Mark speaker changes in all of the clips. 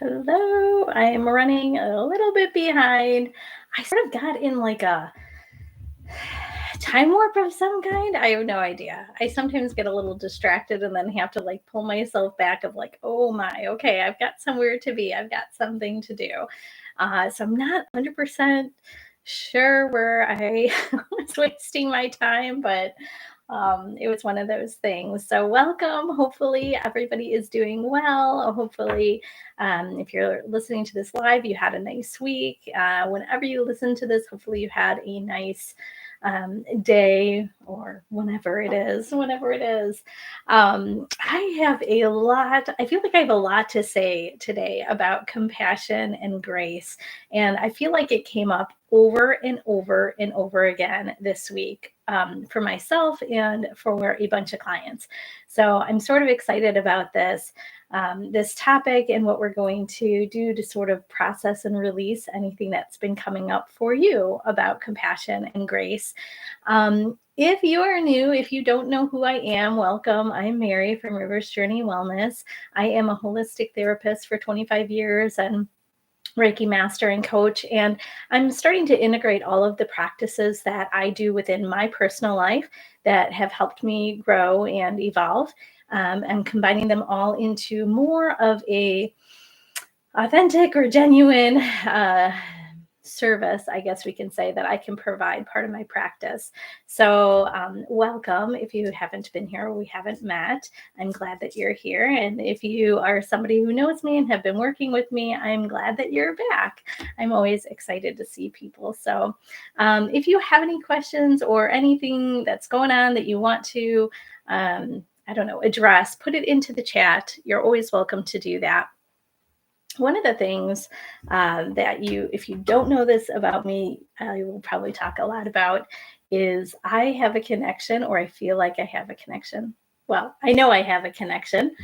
Speaker 1: Hello. I am running a little bit behind. I sort of got in like a time warp of some kind. I have no idea. I sometimes get a little distracted and then have to like pull myself back of like, oh my, okay, I've got somewhere to be. I've got something to do. So I'm not 100% sure where I was wasting my time, but it was one of those things. So, welcome. Hopefully, everybody is doing well. Hopefully, if you're listening to this live, you had a nice week. Whenever you listen to this, hopefully, you had a nice day or whenever it is. I have a lot, I feel like I have a lot to say today about compassion and grace. And I feel like it came up over and over and over again this week for myself and for a bunch of clients. So I'm sort of excited about this topic and what we're going to do to sort of process and release anything that's been coming up for you about compassion and grace. If you are new, if you don't know who I am, welcome. I'm Mary from Rivers Journey Wellness. I am a holistic therapist for 25 years and Reiki master and coach. And I'm starting to integrate all of the practices that I do within my personal life that have helped me grow and evolve. And combining them all into more of a authentic or genuine service, I guess we can say, that I can provide part of my practice. So welcome. If you haven't been here or we haven't met, I'm glad that you're here. And if you are somebody who knows me and have been working with me, I'm glad that you're back. I'm always excited to see people. So if you have any questions or anything that's going on that you want to, address, put it into the chat. You're always welcome to do that. One of the things that if you don't know this about me, I will probably talk a lot about is I have a connection, or I feel like I have a connection. Well, I know I have a connection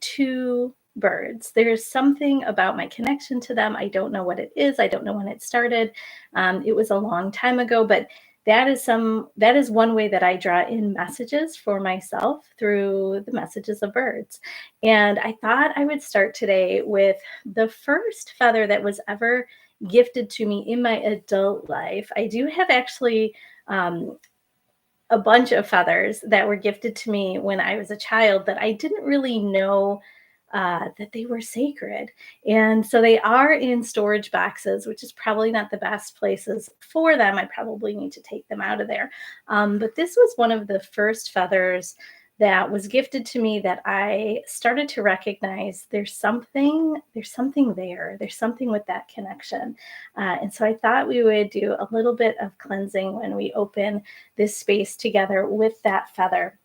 Speaker 1: to birds. There's something about my connection to them. I don't know what it is. I don't know when it started. It was a long time ago, but that is one way that I draw in messages for myself through the messages of birds. And I thought I would start today with the first feather that was ever gifted to me in my adult life. I do have actually a bunch of feathers that were gifted to me when I was a child that I didn't really know that they were sacred. And so they are in storage boxes, which is probably not the best places for them. I probably need to take them out of there. But this was one of the first feathers that was gifted to me that I started to recognize there's something there. There's something with that connection. And so I thought we would do a little bit of cleansing when we open this space together with that feather.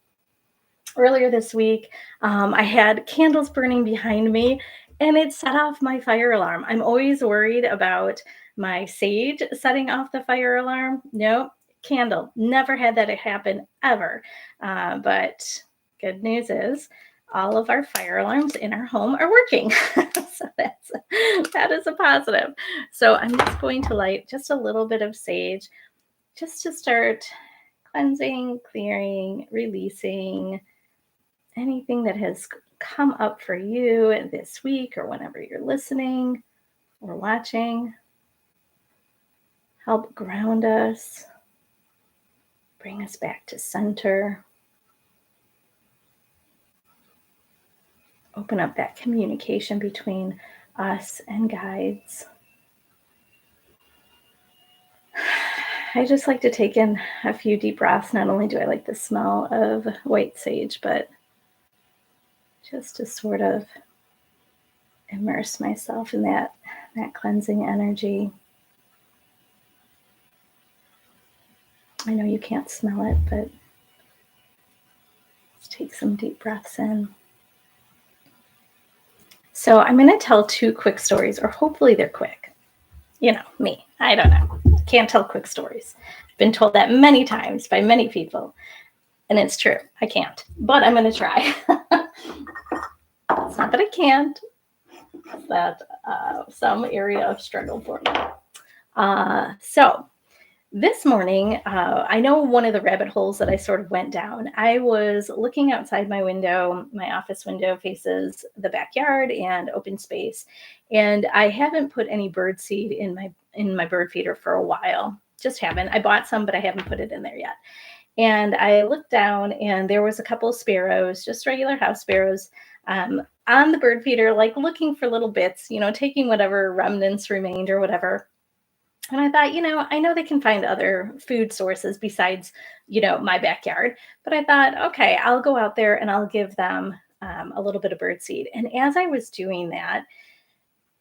Speaker 1: Earlier this week, I had candles burning behind me and it set off my fire alarm. I'm always worried about my sage setting off the fire alarm. Nope, candle. Never had that happen ever. But good news is all of our fire alarms in our home are working. So that is a positive. So I'm just going to light just a little bit of sage just to start cleansing, clearing, releasing anything that has come up for you this week or whenever you're listening or watching. Help ground us, bring us back to center. Open up that communication between us and guides. I just like to take in a few deep breaths. Not only do I like the smell of white sage, but just to sort of immerse myself in that cleansing energy. I know you can't smell it, but let's take some deep breaths in. So I'm going to tell two quick stories, or hopefully they're quick. You know, me, I don't know. Can't tell quick stories. I've been told that many times by many people, and it's true. I can't, but I'm going to try. It's not that I can't. It's that some area of struggle for me. So This morning, I know one of the rabbit holes that I sort of went down. I was looking outside my window. My office window faces the backyard and open space, and I haven't put any bird seed in my bird feeder for a while. Just haven't. I bought some, but I haven't put it in there yet. And I looked down, and there was a couple of sparrows, just regular house sparrows, on the bird feeder, like looking for little bits, taking whatever remnants remained or whatever. And I thought, I know they can find other food sources besides, my backyard. But I thought, okay, I'll go out there and I'll give them a little bit of birdseed. And as I was doing that,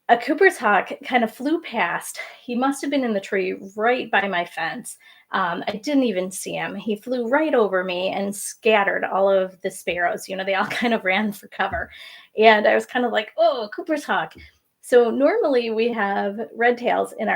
Speaker 1: a Cooper's hawk kind of flew past. He must have been in the tree right by my fence. I didn't even see him. He flew right over me and scattered all of the sparrows. They all kind of ran for cover. And I was kind of like, oh, Cooper's hawk. So normally we have red tails in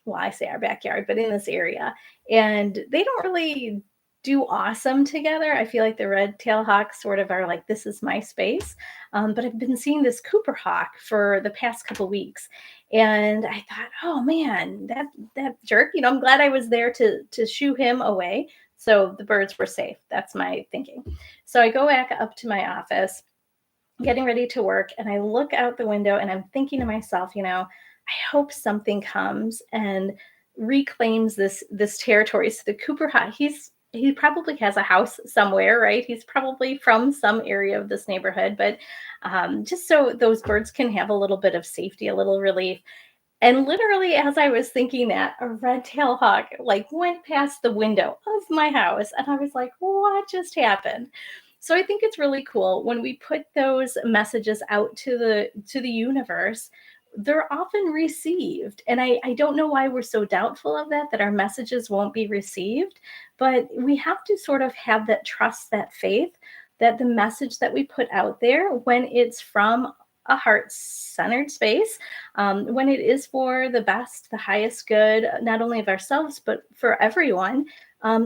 Speaker 1: well, I say our backyard, but in this area. And they don't really do awesome together. I feel like the red tail hawks sort of are like, this is my space. But I've been seeing this Cooper hawk for the past couple weeks, and I thought, oh man, that jerk. I'm glad I was there to shoo him away, so the birds were safe. That's my thinking. So I go back up to my office, getting ready to work, and I look out the window, and I'm thinking to myself, I hope something comes and reclaims this territory. So the Cooper hawk, he probably has a house somewhere, right? He's probably from some area of this neighborhood, but just so those birds can have a little bit of safety, a little relief. And literally, as I was thinking that, a red-tailed hawk like went past the window of my house, and I was like, "What just happened?" So I think it's really cool when we put those messages out to the universe. They're often received, and I don't know why we're so doubtful of that our messages won't be received, but we have to sort of have that trust, that faith, that the message that we put out there, when it's from a heart-centered space, when it is for the best, the highest good, not only of ourselves, but for everyone,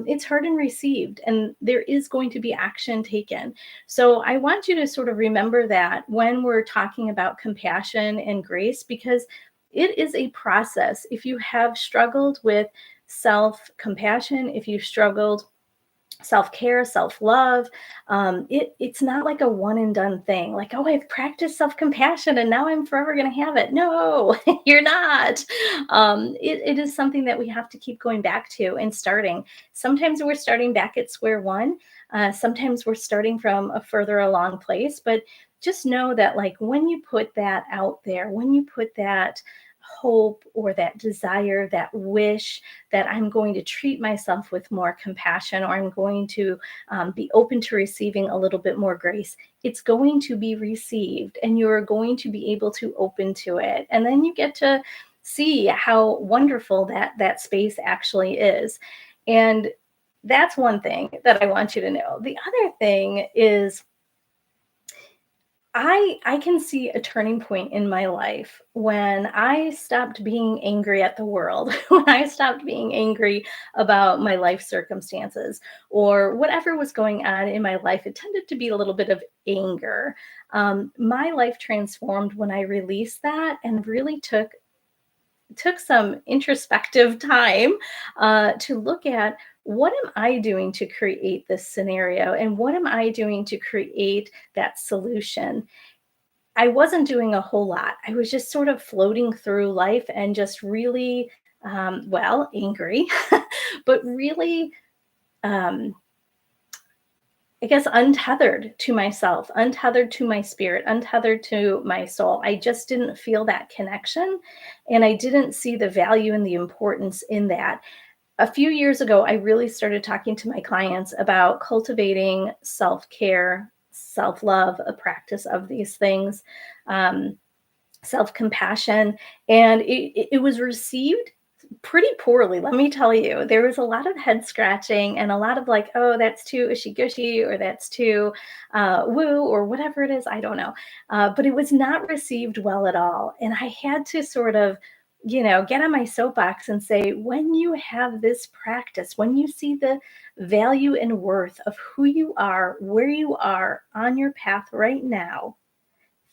Speaker 1: it's heard and received, and there is going to be action taken. So I want you to sort of remember that when we're talking about compassion and grace, because it is a process. If you have struggled with self-compassion, if you've struggled self-care, self-love, it's not like a one and done thing, like, oh, I've practiced self-compassion and now I'm forever going to have it. No, you're not. It is something that we have to keep going back to and starting. Sometimes we're starting back at square one. Sometimes we're starting from a further along place, but just know that, like, when you put that out there, when you put that hope or that desire, that wish that I'm going to treat myself with more compassion, or I'm going to be open to receiving a little bit more grace, it's going to be received and you're going to be able to open to it. And then you get to see how wonderful that space actually is. And that's one thing that I want you to know. The other thing is, I can see a turning point in my life when I stopped being angry at the world, when I stopped being angry about my life circumstances or whatever was going on in my life. It tended to be a little bit of anger. My life transformed when I released that and really took some introspective time to look at, what am I doing to create this scenario, and what am I doing to create that solution. I wasn't doing a whole lot. I was just sort of floating through life and just really, well, angry, but really, um, I guess, untethered to myself, untethered to my spirit, untethered to my soul. I just didn't feel that connection, and I didn't see the value and the importance in that. A few years ago, I really started talking to my clients about cultivating self-care, self-love, a practice of these things, um, self-compassion, and it was received pretty poorly. Let me tell you, there was a lot of head scratching and a lot of like, oh, that's too ishy gushy, or that's too woo, or whatever it is. I don't know. But it was not received well at all. And I had to sort of, get on my soapbox and say, when you have this practice, when you see the value and worth of who you are, where you are on your path right now,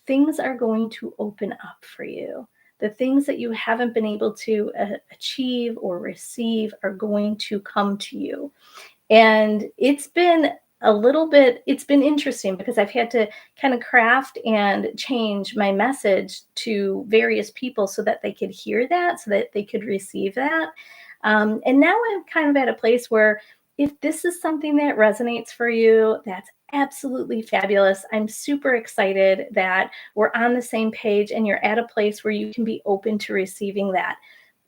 Speaker 1: things are going to open up for you. the things that you haven't been able to achieve or receive are going to come to you. And it's been interesting because I've had to kind of craft and change my message to various people so that they could hear that, so that they could receive that. And now I'm kind of at a place where if this is something that resonates for you, that's absolutely fabulous. I'm super excited that we're on the same page and you're at a place where you can be open to receiving that.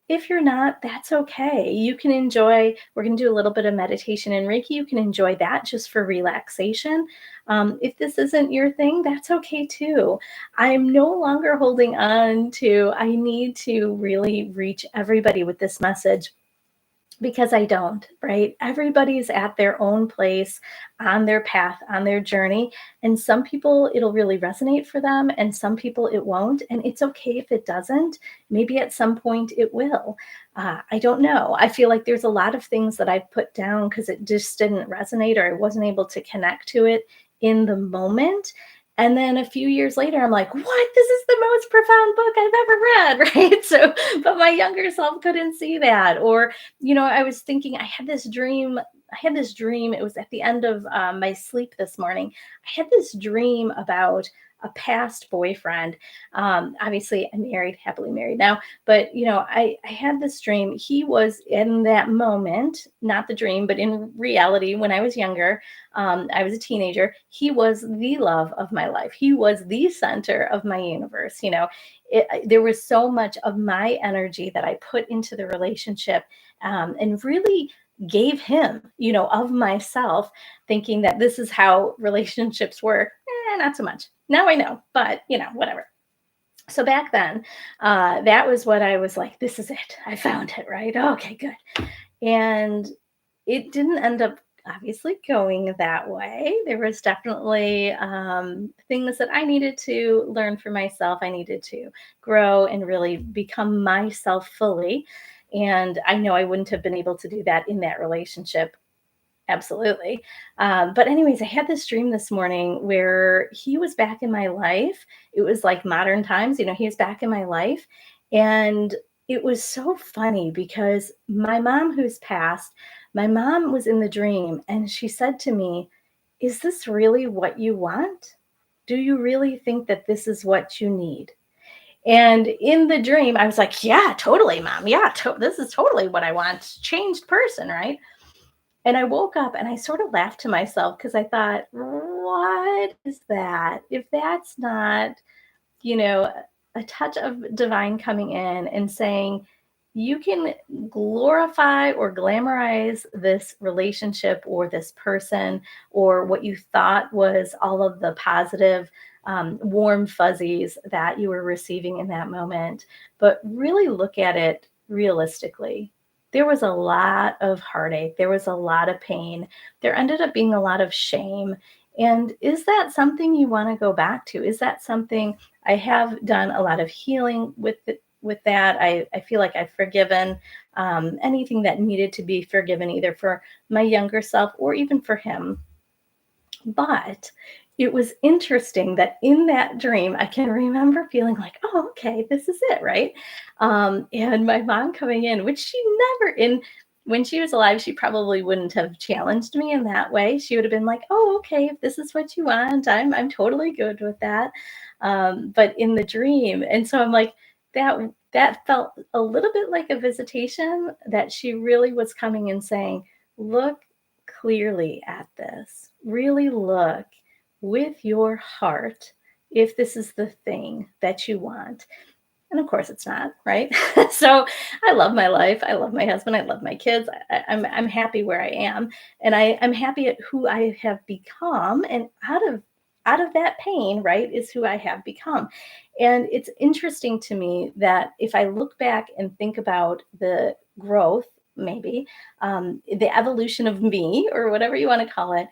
Speaker 1: If you're not, that's okay. You can enjoy, we're going to do a little bit of meditation and Reiki. You can enjoy that just for relaxation. If this isn't your thing, that's okay too. I'm no longer holding on to, I need to really reach everybody with this message because I don't, right? Everybody's at their own place on their path, on their journey. And some people it'll really resonate for them, and some people it won't. And it's okay if it doesn't. Maybe at some point it will. I don't know. I feel like there's a lot of things that I've put down because it just didn't resonate or I wasn't able to connect to it in the moment. And then a few years later, I'm like, what? This is the most profound book I've ever read, right? So, but my younger self couldn't see that. Or, I was thinking, I had this dream. It was at the end of my sleep this morning. I had this dream about a past boyfriend. Obviously, I'm married, happily married now. But, I had this dream. He was in that moment, not the dream, but in reality, when I was younger, I was a teenager. He was the love of my life. He was the center of my universe. There was so much of my energy that I put into the relationship and really gave him, of myself, thinking that this is how relationships work. Not so much. Now I know, but whatever. So back then, that was what I was like, this is it. I found it, right? Okay, good. And it didn't end up obviously going that way. There was definitely things that I needed to learn for myself. I needed to grow and really become myself fully. And I know I wouldn't have been able to do that in that relationship. Absolutely. But anyways, I had this dream this morning where he was back in my life. It was like modern times, he was back in my life. And it was so funny because my mom, who's passed, my mom was in the dream and she said to me, is this really what you want? Do you really think that this is what you need? And in the dream, I was like, yeah, totally, mom. Yeah, this is totally what I want. Changed person, right? And I woke up and I sort of laughed to myself because I thought, what is that? If that's not, you know, a touch of divine coming in and saying, you can glorify or glamorize this relationship or this person or what you thought was all of the positive, warm fuzzies that you were receiving in that moment, but really look at it realistically. There was a lot of heartache. There was a lot of pain. There ended up being a lot of shame. And is that something you want to go back to? Is that something I have done a lot of healing with that? I feel like I've forgiven anything that needed to be forgiven, either for my younger self or even for him. But it was interesting that in that dream, I can remember feeling like, oh, okay, this is it, right? And my mom coming in, which she never, in when she was alive, she probably wouldn't have challenged me in that way. She would have been like, oh, okay, if this is what you want, I'm totally good with that. But in the dream, and so I'm like, that felt a little bit like a visitation that she really was coming and saying, look clearly at this. Really look with your heart if this is the thing that you want. And of course, it's not, right? So I love my life. I love my husband. I love my kids. I'm happy where I am, and I'm happy at who I have become. And out of that pain, right, is who I have become. And it's interesting to me that if I look back and think about the growth, maybe the evolution of me, or whatever you want to call it,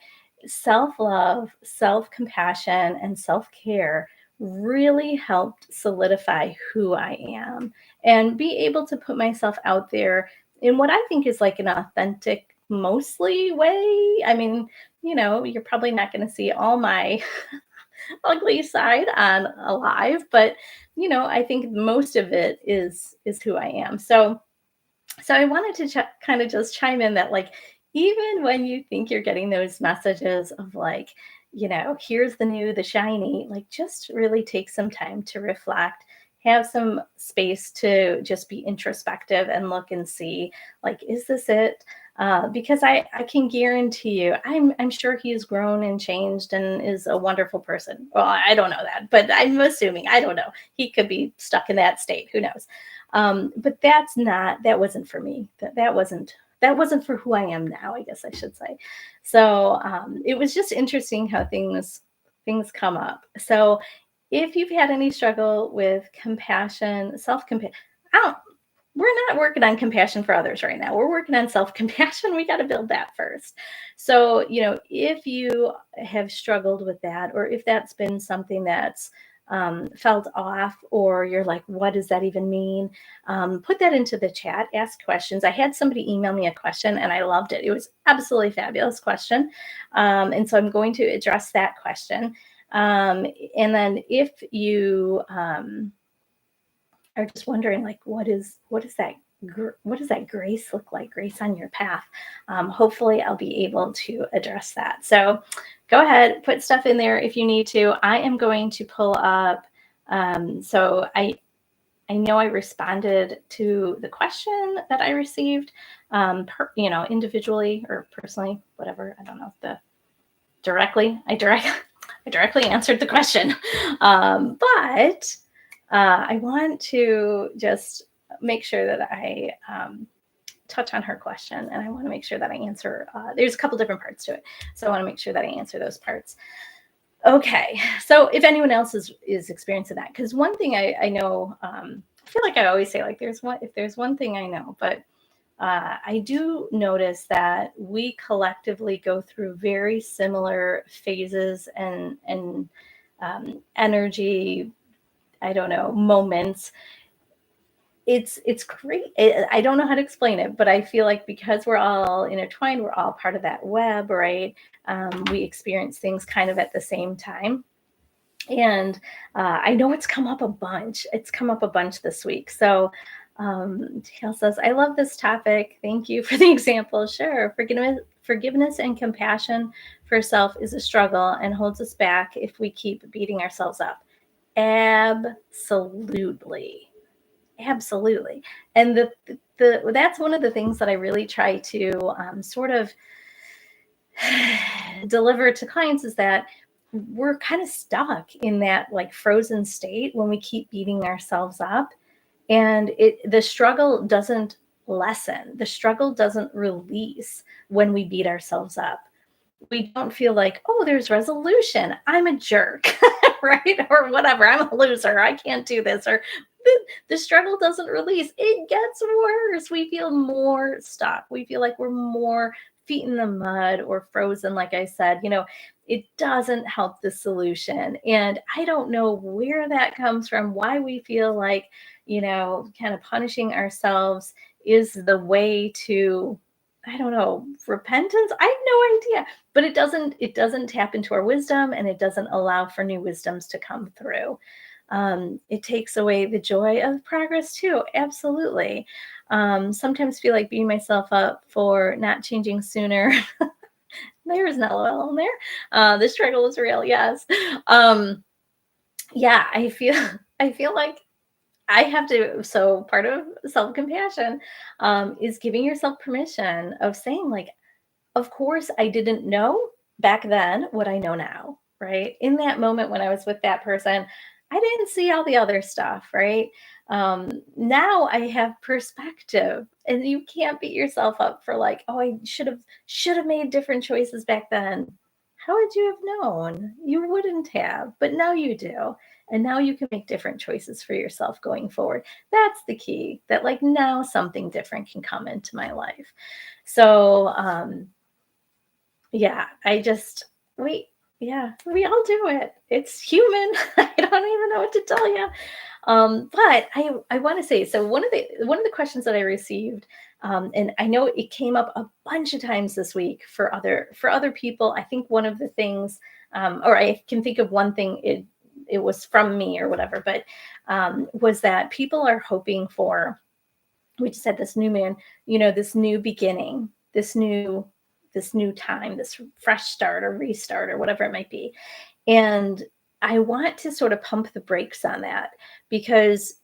Speaker 1: self love, self compassion, and self care really helped solidify who I am and be able to put myself out there in what I think is like an authentic, mostly way. I mean, you're probably not going to see all my ugly side on alive, but I think most of it is who I am. So I wanted to kind of just chime in that, like, even when you think you're getting those messages of like, here's the new, the shiny, like, just really take some time to reflect, have some space to just be introspective and look and see, like, is this it? Because I can guarantee you, I'm sure he's grown and changed and is a wonderful person. Well, I don't know that, but I'm assuming, I don't know. He could be stuck in that state. Who knows? But that wasn't for me. That wasn't for who I am now, I guess I should say. So it was just interesting how things come up. So if you've had any struggle with compassion, self-compassion, I don't we're not working on compassion for others right now. We're working on self-compassion. We got to build that first. So, if you have struggled with that, or if that's been something that's felt off, or you're like, what does that even mean? Put that into the chat, ask questions. I had somebody email me a question and I loved it. It was absolutely fabulous question. And so I'm going to address that question. And then if you, are just wondering, like, what does that grace look like, grace on your path? Hopefully I'll be able to address that. So go ahead, put stuff in there if you need to. I am going to pull up, so I know I responded to the question that I received, individually or personally, whatever. I don't know if I directly answered the question. But I want to just make sure that I touch on her question, and I want to make sure that I answer. There's a couple different parts to it, so I want to make sure that I answer those parts. Okay, so if anyone else is experiencing that, because one thing I know, I feel like I always say, like, if there's one thing I know, but I do notice that we collectively go through very similar phases and energy, I don't know, moments. It's great. I don't know how to explain it, but I feel like because we're all intertwined, we're all part of that web, right? We experience things kind of at the same time. And I know it's come up a bunch. It's come up a bunch this week. So Dale says, I love this topic. Thank you for the example. Sure. Forgiveness and compassion for self is a struggle and holds us back if we keep beating ourselves up. Absolutely. Absolutely. And that's one of the things that I really try to sort of deliver to clients, is that we're kind of stuck in that, like, frozen state when we keep beating ourselves up, and the struggle doesn't lessen. The struggle doesn't release when we beat ourselves up. We don't feel like, oh, there's resolution. I'm a jerk, right? Or whatever. I'm a loser. I can't do this. Or the struggle doesn't release. It gets worse. We feel more stuck. We feel like we're more feet in the mud or frozen. Like I said, it doesn't help the solution. And I don't know where that comes from, why we feel like, kind of punishing ourselves is the way to, I don't know, repentance. I have no idea, but it doesn't tap into our wisdom, and it doesn't allow for new wisdoms to come through. It takes away the joy of progress too. Absolutely. Sometimes feel like beating myself up for not changing sooner. There is an LOL in there. The struggle is real. Yes. Yeah, I feel like I have to. So part of self-compassion is giving yourself permission of saying, like, of course, I didn't know back then what I know now, right? In that moment when I was with that person, I didn't see all the other stuff, right? Now I have perspective, and you can't beat yourself up for, like, oh, I should have made different choices back then. How would you have known? You wouldn't have, but now you do. And now you can make different choices for yourself going forward. That's the key, that, like, now something different can come into my life. So, yeah, we all do it. It's human. I don't even know what to tell you. But I want to say, so one of the questions that I received, and I know it came up a bunch of times this week for other people. I think one of the things or I can think of one thing, it was from me or whatever, but was that people are hoping for, we just had this new man, this new beginning, this new time, this fresh start or restart or whatever it might be. And I want to sort of pump the brakes on that, because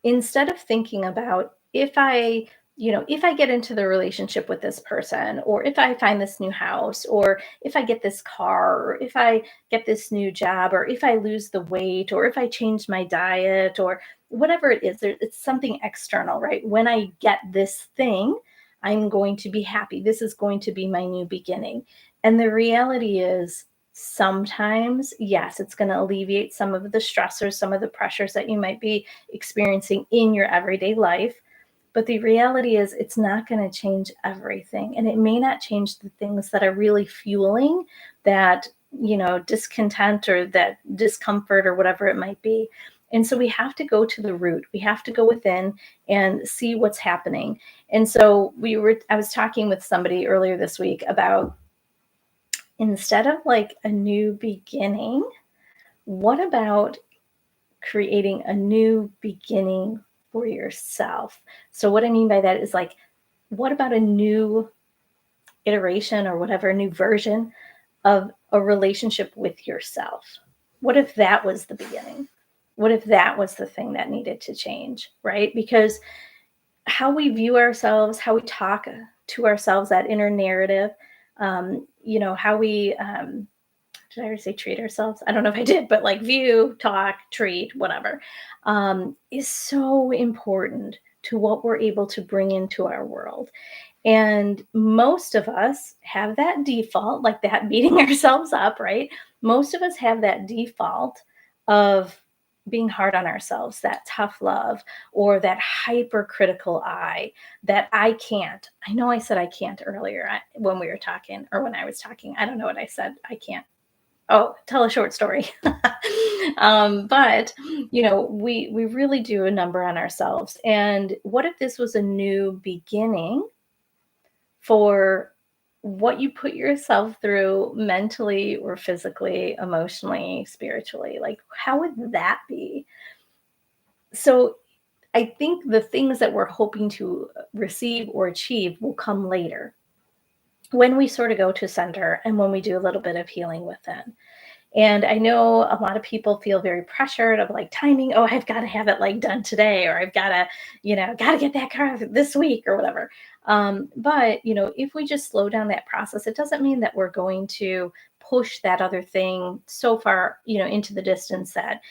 Speaker 1: instead of thinking about, if I get into the relationship with this person, or if I find this new house, or if I get this car, or if I get this new job, or if I lose the weight, or if I change my diet, or whatever it is, it's something external, right? When I get this thing, I'm going to be happy. This is going to be my new beginning. And the reality is, sometimes, yes, it's going to alleviate some of the stressors, some of the pressures that you might be experiencing in your everyday life. But the reality is, it's not going to change everything. And it may not change the things that are really fueling that, discontent or that discomfort or whatever it might be. And so we have to go to the root. We have to go within and see what's happening. And so I was talking with somebody earlier this week about, instead of like a new beginning, what about creating a new beginning for yourself? So what I mean by that is, like, what about a new iteration or whatever, a new version of a relationship with yourself? What if that was the beginning? What if that was the thing that needed to change, right? Because how we view ourselves, how we talk to ourselves, that inner narrative, how we, did I ever say treat ourselves? I don't know if I did, but like view, talk, treat, whatever, is so important to what we're able to bring into our world. And most of us have that default, like that beating ourselves up, right? Most of us have that default of being hard on ourselves, that tough love, or that hypercritical eye, that I can't. I know I said I can't earlier when we were talking, or when I was talking. I don't know what I said. I can't. Oh, tell a short story. But we really do a number on ourselves. And what if this was a new beginning for what you put yourself through mentally or physically, emotionally, spiritually? Like, how would that be? So I think the things that we're hoping to receive or achieve will come later, when we sort of go to center and when we do a little bit of healing within. And I know a lot of people feel very pressured of like timing. Oh, I've got to have it like done today, or I've got to, got to get that car this week or whatever. But if we just slow down that process, it doesn't mean that we're going to push that other thing so far, into the distance that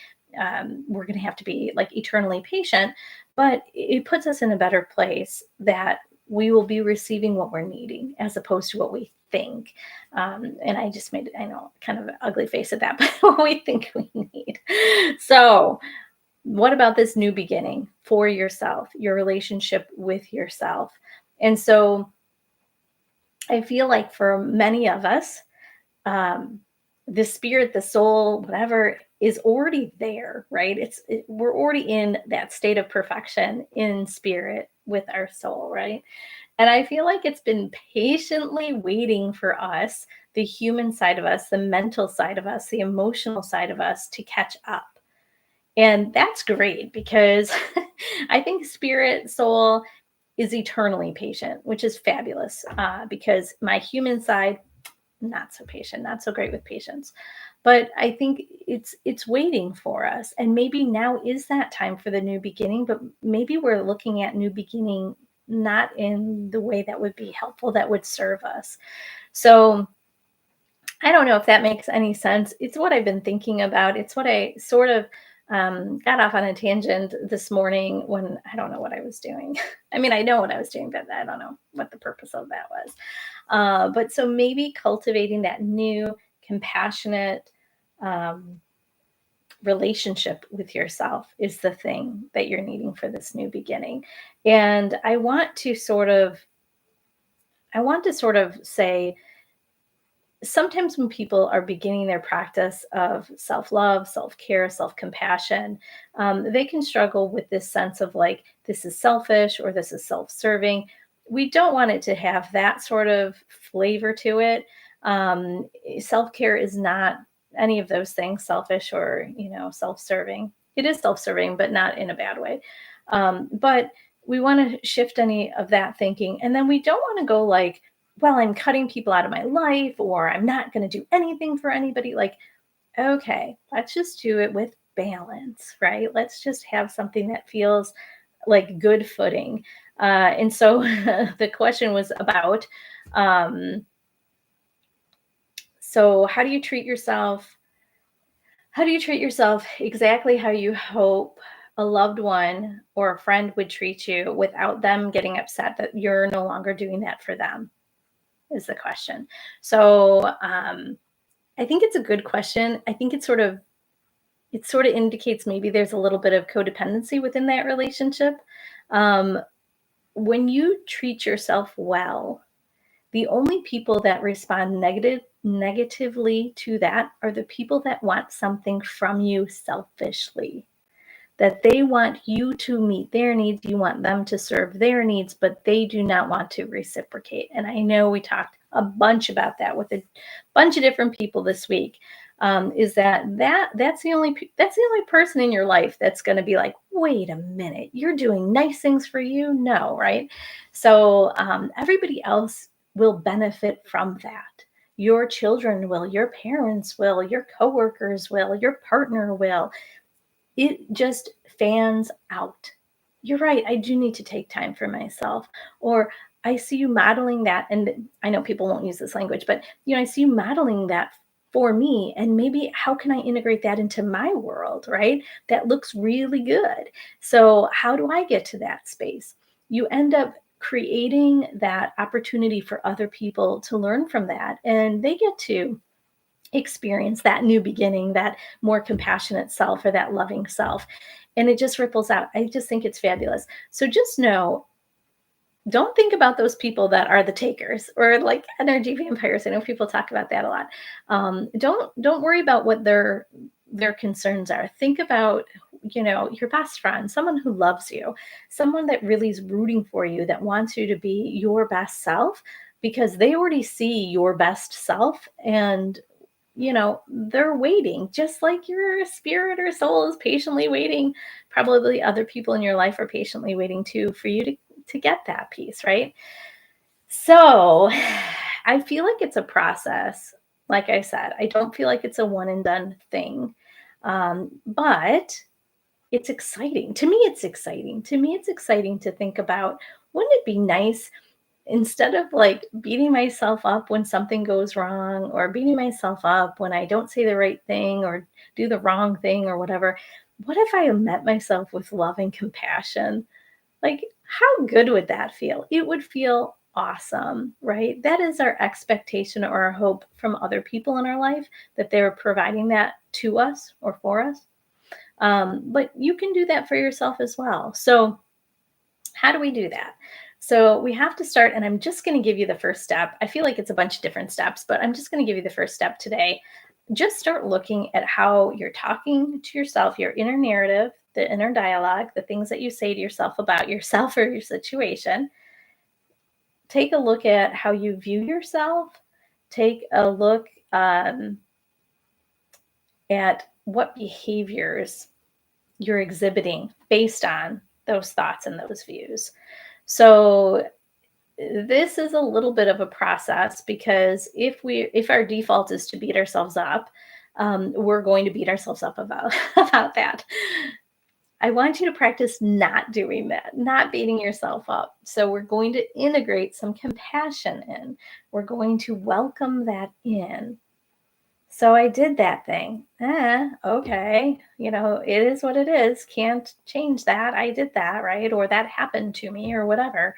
Speaker 1: we're going to have to be like eternally patient. But it puts us in a better place, that we will be receiving what we're needing as opposed to what we think. And I just made, I know, kind of an ugly face at that, but what we think we need. So, what about this new beginning for yourself, your relationship with yourself? And so, I feel like for many of us, um, the spirit, the soul, whatever is already there, right? We're already in that state of perfection in spirit with our soul, right? And I feel like it's been patiently waiting for us, the human side of us, the mental side of us, the emotional side of us, to catch up. And that's great, because I think spirit, soul is eternally patient, which is fabulous, because my human side, not so patient, not so great with patience. But I think it's waiting for us. And maybe now is that time for the new beginning, but maybe we're looking at new beginning not in the way that would be helpful, that would serve us. So I don't know if that makes any sense. It's what I've been thinking about. It's what I sort of got off on a tangent this morning when I don't know what I was doing. I mean, I know what I was doing, but I don't know what the purpose of that was. But so maybe cultivating that new, compassionate relationship with yourself is the thing that you're needing for this new beginning. And I want to sort of say, sometimes when people are beginning their practice of self-love, self-care, self-compassion, they can struggle with this sense of like, this is selfish or this is self-serving. We don't want it to have that sort of flavor to it. Self-care is not any of those things, selfish or, self-serving. It is self-serving, but not in a bad way. But we want to shift any of that thinking. And then we don't want to go like, well, I'm cutting people out of my life, or I'm not going to do anything for anybody. Like, okay, let's just do it with balance, right? Let's just have something that feels like good footing. And so the question was about, um, so how do you treat yourself? How do you treat yourself exactly how you hope a loved one or a friend would treat you without them getting upset that you're no longer doing that for them? Is the question. So I think it's a good question. I think it sort of indicates maybe there's a little bit of codependency within that relationship. Um, when you treat yourself well, the only people that respond negatively to that are the people that want something from you selfishly, that they want you to meet their needs, you want them to serve their needs, but they do not want to reciprocate. And I know we talked a bunch about that with a bunch of different people this week. Is that's the only person in your life that's going to be like, wait a minute, you're doing nice things for you? No, right? So everybody else will benefit from that. Your children will, your parents will, your coworkers will, your partner will. It just fans out. You're right. I do need to take time for myself. Or I see you modeling that. And I know people won't use this language, but I see you modeling that for me. And maybe how can I integrate that into my world, right? That looks really good. So, how do I get to that space? You end up creating that opportunity for other people to learn from that. And they get to experience that new beginning, that more compassionate self or that loving self. And it just ripples out. I just think it's fabulous. So just know, don't think about those people that are the takers or like energy vampires. I know people talk about that a lot. Don't worry about what their concerns are. Think about your best friend, someone who loves you, someone that really is rooting for you, that wants you to be your best self, because they already see your best self. And they're waiting, just like your spirit or soul is patiently waiting. Probably other people in your life are patiently waiting too for you to get that piece, right? So I feel like it's a process. Like I said, I don't feel like it's a one and done thing. But it's exciting. To me, it's exciting. To me, it's exciting to think about, wouldn't it be nice, instead of like beating myself up when something goes wrong, or beating myself up when I don't say the right thing or do the wrong thing or whatever, what if I met myself with love and compassion? Like, how good would that feel? It would feel awesome, right? That is our expectation or our hope from other people in our life, that they're providing that to us or for us. But you can do that for yourself as well. So, how do we do that? So we have to start, and I'm just going to give you the first step. I feel like it's a bunch of different steps, but I'm just going to give you the first step today. Just start looking at how you're talking to yourself, your inner narrative, the inner dialogue, the things that you say to yourself about yourself or your situation. Take a look at how you view yourself. Take a look at what behaviors you're exhibiting based on those thoughts and those views. So this is a little bit of a process, because if our default is to beat ourselves up, we're going to beat ourselves up about about that. I want you to practice not doing that, not beating yourself up. So we're going to integrate some compassion in. We're going to welcome that in. So I did that thing. Okay. It is what it is. Can't change that. I did that, right? Or that happened to me or whatever.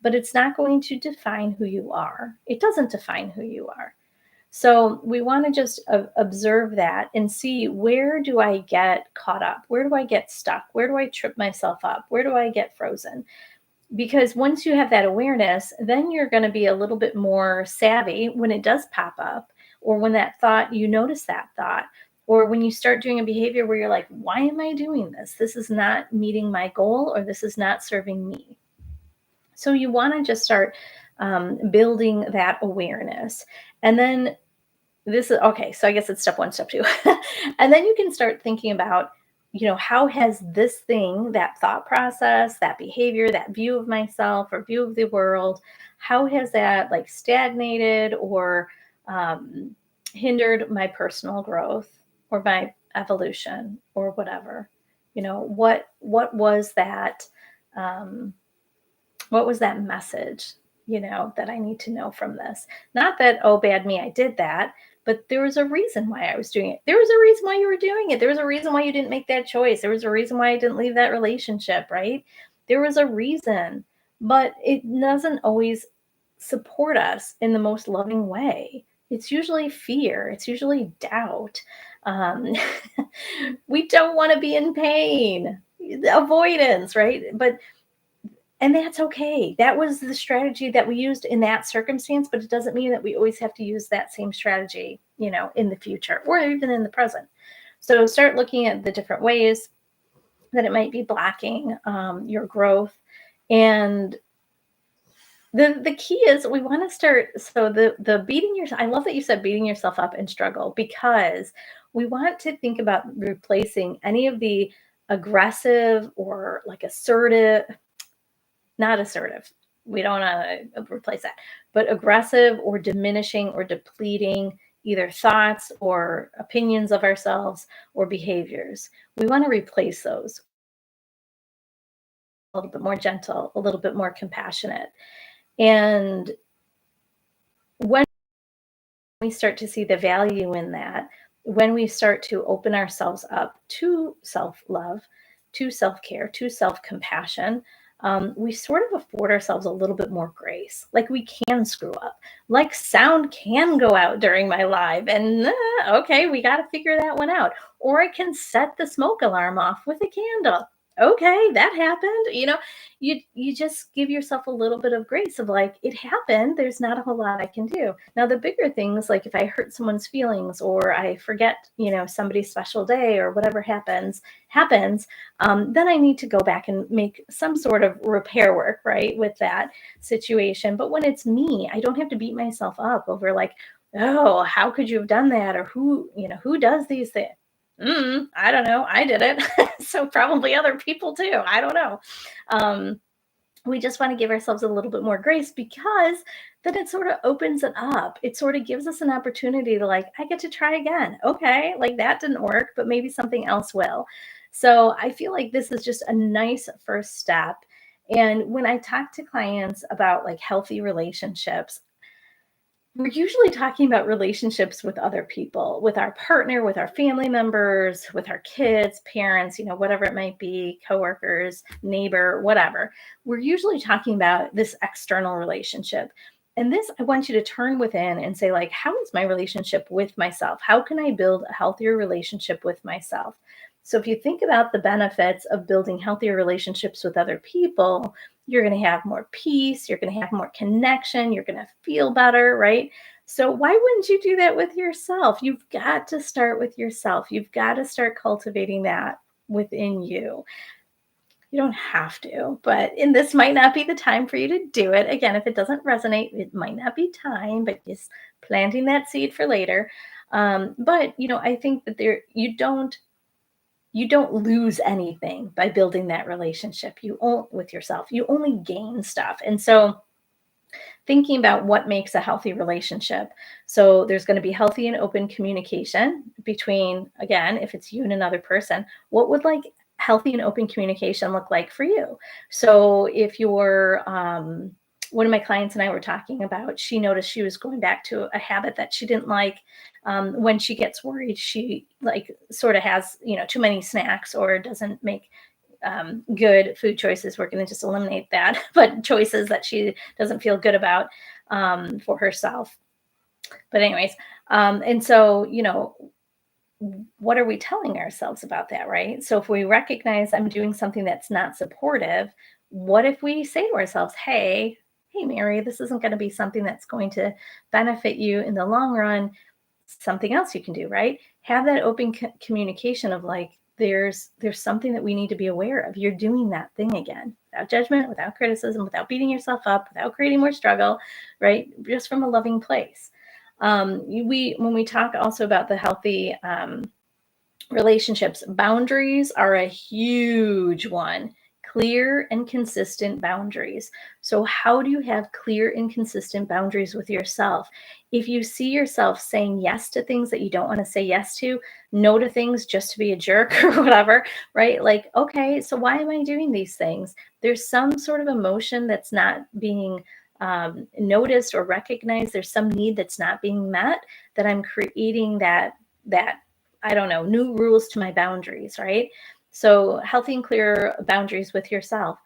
Speaker 1: But it's not going to define who you are. It doesn't define who you are. So we want to just observe that and see, where do I get caught up? Where do I get stuck? Where do I trip myself up? Where do I get frozen? Because once you have that awareness, then you're going to be a little bit more savvy when it does pop up, or when that thought, you notice that thought, or when you start doing a behavior where you're like, why am I doing this? This is not meeting my goal, or this is not serving me. So you want to just start building that awareness. And then this is okay. So I guess it's step one, step two. And then you can start thinking about, how has this thing, that thought process, that behavior, that view of myself or view of the world, how has that like stagnated or um, hindered my personal growth or my evolution or whatever? What was that? Um, what was that message, that I need to know from this? Not that, oh, bad me, I did that, but there was a reason why I was doing it. There was a reason why you were doing it. There was a reason why you didn't make that choice. There was a reason why I didn't leave that relationship, right? There was a reason, but it doesn't always support us in the most loving way. It's usually fear, it's usually doubt. Um, we don't want to be in pain, avoidance, right? And that's okay. That was the strategy that we used in that circumstance, but it doesn't mean that we always have to use that same strategy, in the future or even in the present. So start looking at the different ways that it might be blocking your growth. And the key is we want to start. So the beating yourself, I love that you said beating yourself up and struggle, because we want to think about replacing any of the aggressive or like assertive, not assertive. We don't want to replace that, but aggressive or diminishing or depleting either thoughts or opinions of ourselves or behaviors. We want to replace those a little bit more gentle, a little bit more compassionate. And when we start to see the value in that, when we start to open ourselves up to self love, to self care, to self compassion, we sort of afford ourselves a little bit more grace. Like we can screw up, like sound can go out during my live, and okay, we got to figure that one out. Or I can set the smoke alarm off with a candle. Okay, that happened. You just give yourself a little bit of grace of like, it happened. There's not a whole lot I can do. Now, the bigger things, like if I hurt someone's feelings or I forget, somebody's special day or whatever happens, then I need to go back and make some sort of repair work, right, with that situation. But when it's me, I don't have to beat myself up over like, oh, how could you have done that? Or who does these things? I don't know. I did it. So probably other people too. I don't know. Um, we just want to give ourselves a little bit more grace, because then it sort of opens it up. It sort of gives us an opportunity to like, I get to try again. Okay, like that didn't work, but maybe something else will. So I feel like this is just a nice first step. And when I talk to clients about like healthy relationships, we're usually talking about relationships with other people, with our partner, with our family members, with our kids, parents, whatever it might be, coworkers, neighbor, whatever. We're usually talking about this external relationship. And this, I want you to turn within and say, like, how is my relationship with myself? How can I build a healthier relationship with myself? So if you think about the benefits of building healthier relationships with other people, you're going to have more peace, you're going to have more connection, you're going to feel better, right? So why wouldn't you do that with yourself? You've got to start with yourself. You've got to start cultivating that within you. You don't have to, and this might not be the time for you to do it. Again, if it doesn't resonate, it might not be time, but just planting that seed for later. But I think that you don't lose anything by building that relationship with yourself. You only gain stuff. And so thinking about what makes a healthy relationship. So there's going to be healthy and open communication between, again, if it's you and another person, what would like healthy and open communication look like for you? So if you're, one of my clients and I were talking about, she noticed she was going back to a habit that she didn't like. When she gets worried, she like sort of has, too many snacks or doesn't make good food choices. We're going to just eliminate that, but choices that she doesn't feel good about for herself. But anyways, and so, what are we telling ourselves about that, right? So if we recognize I'm doing something that's not supportive, what if we say to ourselves, hey, Mary, this isn't going to be something that's going to benefit you in the long run. Something else you can do, right? Have that open communication of like, there's something that we need to be aware of. You're doing that thing again, without judgment, without criticism, without beating yourself up, without creating more struggle, right? Just from a loving place. When we talk also about the healthy relationships, boundaries are a huge one. Clear and consistent boundaries. So, how do you have clear and consistent boundaries with yourself? If you see yourself saying yes to things that you don't want to say yes to, no to things just to be a jerk or whatever, right? Like, okay, so why am I doing these things? There's some sort of emotion that's not being noticed or recognized. There's some need that's not being met, that I'm creating that I don't know, new rules to my boundaries, right? So, healthy and clear boundaries with yourself.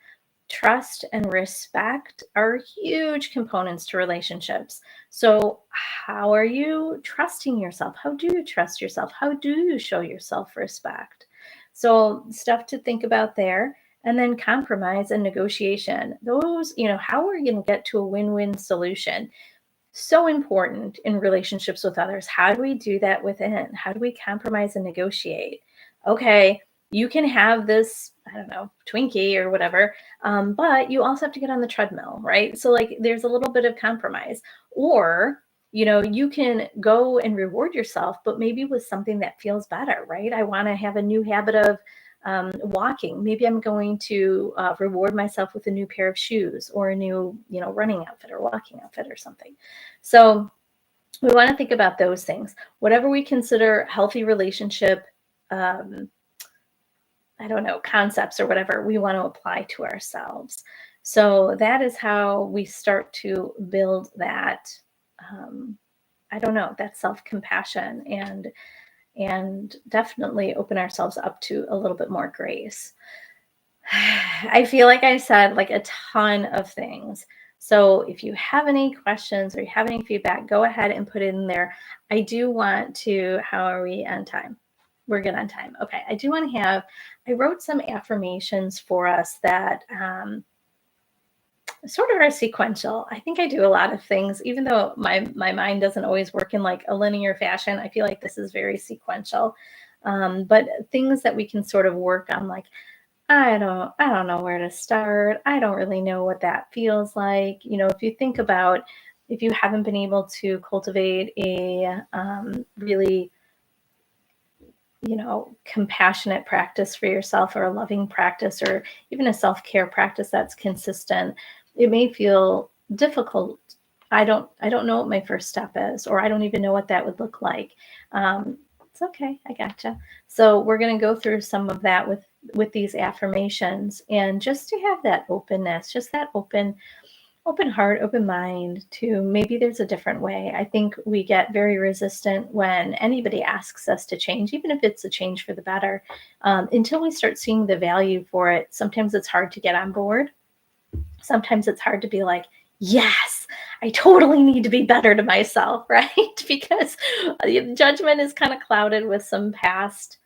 Speaker 1: Trust and respect are huge components to relationships. So, how are you trusting yourself? How do you trust yourself? How do you show yourself respect? So, stuff to think about there. And then compromise and negotiation. Those, how are you going to get to a win win solution? So important in relationships with others. How do we do that within? How do we compromise and negotiate? Okay, you can have this, I don't know, Twinkie or whatever, but you also have to get on the treadmill, right? So, like, there's a little bit of compromise. Or, you can go and reward yourself, but maybe with something that feels better, right? I want to have a new habit of walking. Maybe I'm going to reward myself with a new pair of shoes or a new, running outfit or walking outfit or something. So we want to think about those things. Whatever we consider healthy relationship, um, I don't know, concepts or whatever, we want to apply to ourselves. So that is how we start to build that, I don't know, that self-compassion and definitely open ourselves up to a little bit more grace. I feel like I said like a ton of things. So if you have any questions or you have any feedback, go ahead and put it in there. I do want to, how are we on time? We're good on time. Okay. I wrote some affirmations for us that sort of are sequential. I think I do a lot of things, even though my mind doesn't always work in like a linear fashion. I feel like this is very sequential. But things that we can sort of work on, like, I don't know where to start. I don't really know what that feels like. If you think about, if you haven't been able to cultivate a really, compassionate practice for yourself, or a loving practice, or even a self-care practice that's consistent, it may feel difficult. I don't know what my first step is, or I don't even know what that would look like. It's okay. I gotcha. So we're going to go through some of that with these affirmations, and just to have that openness, just that open heart, open mind to maybe there's a different way. I think we get very resistant when anybody asks us to change, even if it's a change for the better, until we start seeing the value for it. Sometimes it's hard to get on board. Sometimes it's hard to be like, yes, I totally need to be better to myself, right? Because judgment is kind of clouded with some past,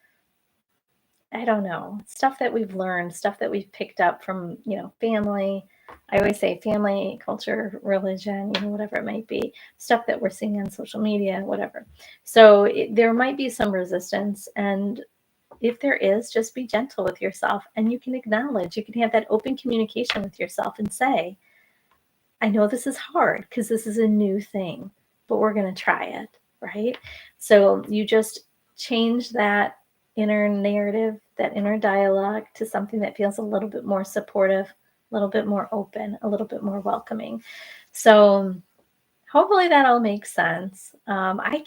Speaker 1: I don't know, stuff that we've learned, stuff that we've picked up from, family. I always say family, culture, religion, whatever it might be, stuff that we're seeing on social media, whatever. So there might be some resistance. And if there is, just be gentle with yourself, and you can acknowledge, you can have that open communication with yourself and say, I know this is hard because this is a new thing, but we're going to try it, right? So you just change that inner narrative, that inner dialogue, to something that feels a little bit more supportive, a little bit more open, a little bit more welcoming. So hopefully that all makes sense. I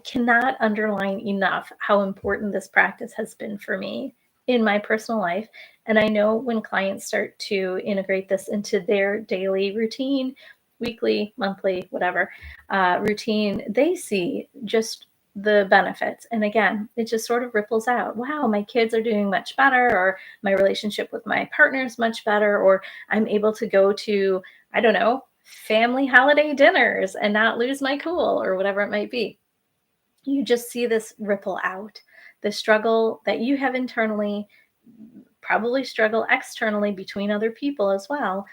Speaker 1: cannot underline enough how important this practice has been for me in my personal life. And I know when clients start to integrate this into their daily routine, weekly, monthly, whatever routine, they see just the benefits. And again, it just sort of ripples out. Wow, my kids are doing much better, or my relationship with my partner is much better, or I'm able to go to, I don't know, family holiday dinners and not lose my cool, or whatever it might be. You just see this ripple out. The struggle that you have internally, probably struggle externally between other people as well,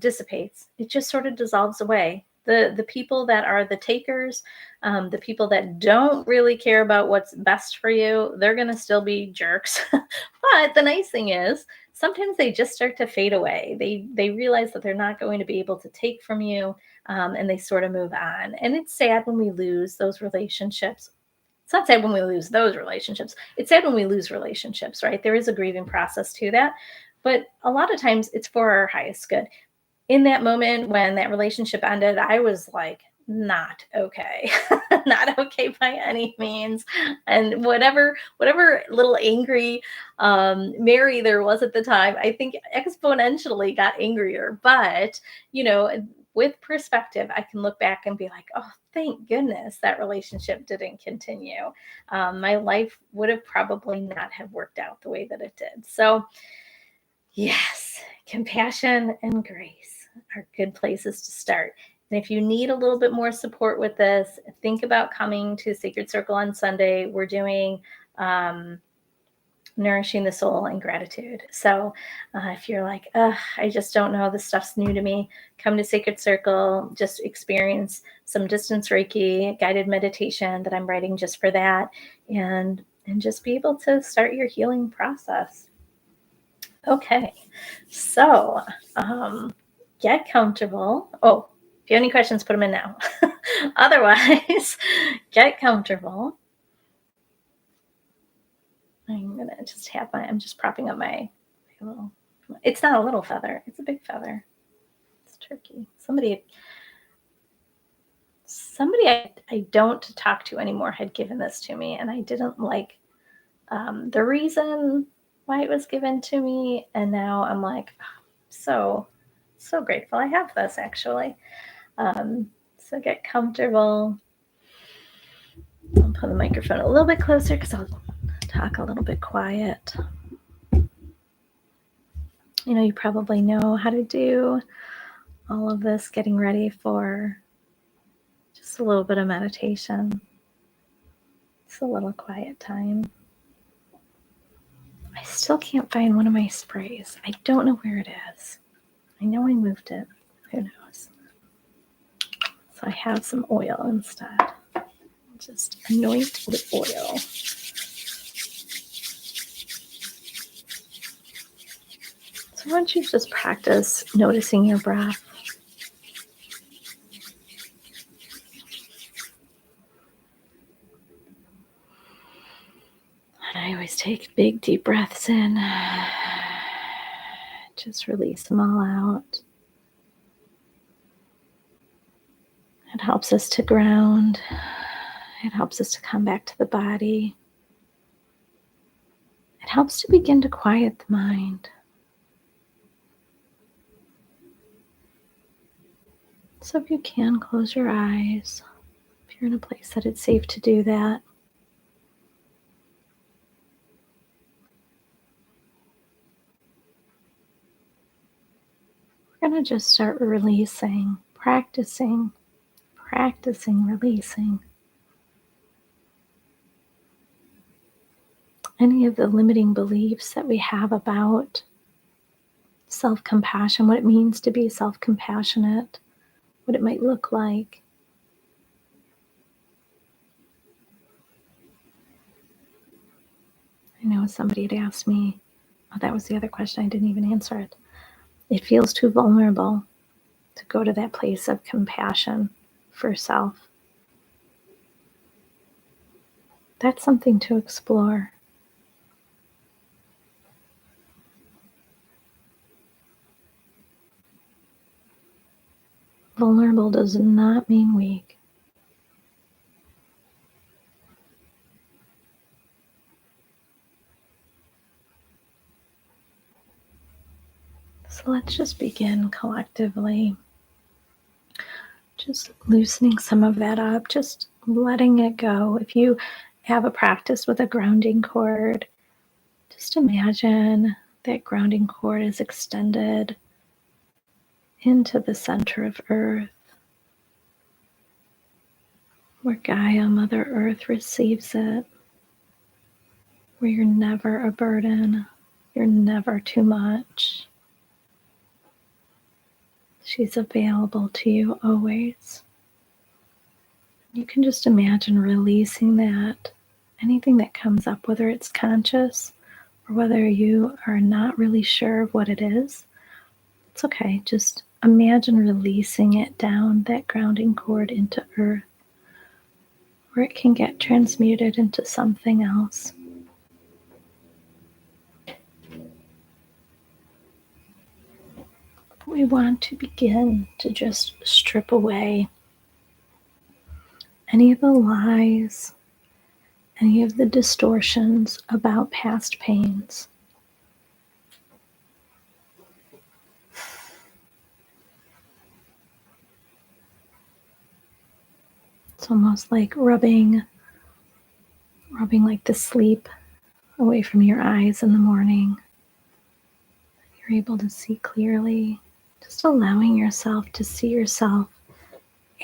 Speaker 1: dissipates. It just sort of dissolves away. The people that are the takers, the people that don't really care about what's best for you, they're going to still be jerks. But But the nice thing is sometimes they just start to fade away. They realize that they're not going to be able to take from you, and they sort of move on. And it's sad when we lose those relationships. It's not sad when we lose those relationships. It's sad when we lose relationships, right? There is a grieving process to that. But a lot of times it's for our highest good. In that moment when that relationship ended, I was like, not okay. Not okay by any means. And whatever little angry Mary there was at the time, I think exponentially got angrier. But you know, with perspective, I can look back and be like, oh, thank goodness that relationship didn't continue. My life would have probably not have worked out the way that it did. So yes, compassion and grace are good places to start. And if you need a little bit more support with this, think about coming to Sacred Circle on Sunday. We're doing nourishing the soul and gratitude. So if you're like, I just don't know, this stuff's new to me, come to Sacred Circle, just experience some distance Reiki, guided meditation that I'm writing just for that, and just be able to start your healing process. Okay, so get comfortable. Oh, if you have any questions, put them in now. Otherwise, get comfortable. I'm gonna just have I'm just propping up my little, it's not a little feather, it's a big feather. It's turkey. Somebody I don't talk to anymore had given this to me, and I didn't like the reason why it was given to me. And now I'm like, oh, so grateful I have this actually. So get comfortable. I'll put the microphone a little bit closer because I'll talk a little bit quiet. You know, you probably know how to do all of this, getting ready for just a little bit of meditation. It's a little quiet time. I still can't find one of my sprays. I don't know where it is. I know I moved it. Who knows? So I have some oil instead. Just anoint with oil. So why don't you just practice noticing your breath? And I always take big, deep breaths in. Just release them all out. It helps us to ground. It helps us to come back to the body. It helps to begin to quiet the mind. So if you can, close your eyes. If you're in a place that it's safe to do that. We're going to just start releasing, practicing releasing any of the limiting beliefs that we have about self-compassion, what it means to be self-compassionate, what it might look like. I know somebody had asked me, that was the other question, I didn't even answer it. It feels too vulnerable to go to that place of compassion for self. That's something to explore. Vulnerable does not mean weak. So let's just begin collectively. Just loosening some of that up, just letting it go. If you have a practice with a grounding cord, just imagine that grounding cord is extended into the center of Earth, where Gaia, Mother Earth, receives it, where you're never a burden, you're never too much. She's available to you always. You can just imagine releasing that, anything that comes up, whether it's conscious or whether you are not really sure of what it is, it's okay. Just imagine releasing it down that grounding cord into earth, where it can get transmuted into something else. We want to begin to just strip away any of the lies, any of the distortions about past pains. It's almost like rubbing like the sleep away from your eyes in the morning. You're able to see clearly, just allowing yourself to see yourself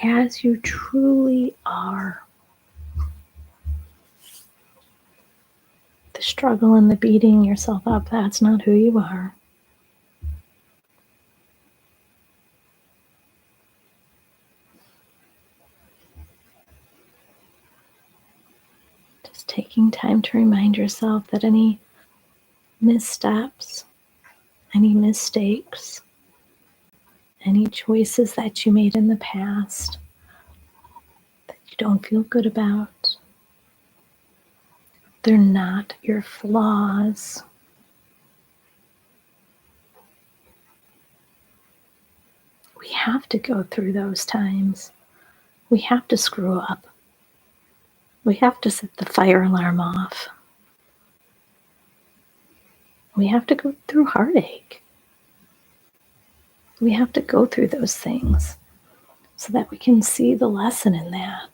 Speaker 1: as you truly are. The struggle and the beating yourself up, that's not who you are. Just taking time to remind yourself that any missteps, any mistakes, any choices that you made in the past that you don't feel good about, they're not your flaws. We have to go through those times. We have to screw up. We have to set the fire alarm off. We have to go through heartache. We have to go through those things so that we can see the lesson in that.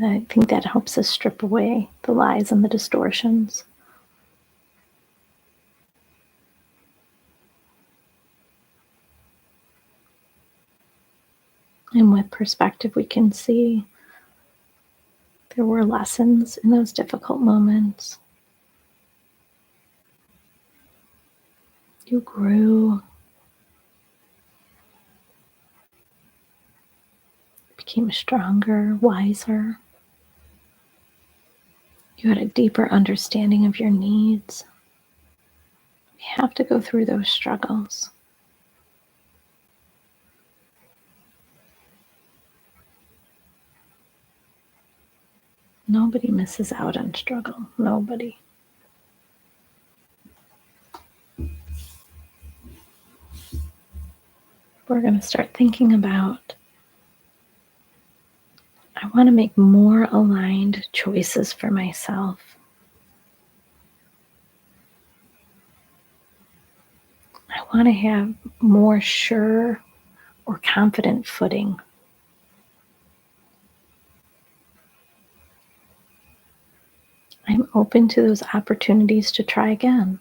Speaker 1: I think that helps us strip away the lies and the distortions. And with perspective, we can see there were lessons in those difficult moments. You grew, became stronger, wiser. You had a deeper understanding of your needs. We have to go through those struggles. Nobody misses out on struggle. Nobody. We're going to start thinking about, I want to make more aligned choices for myself. I want to have more sure or confident footing. I'm open to those opportunities to try again.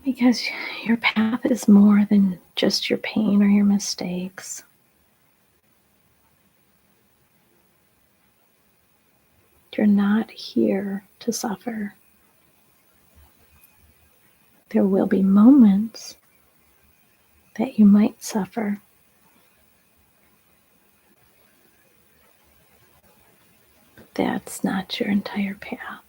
Speaker 1: Because your path is more than just your pain or your mistakes. You're not here to suffer. There will be moments that you might suffer. But that's not your entire path.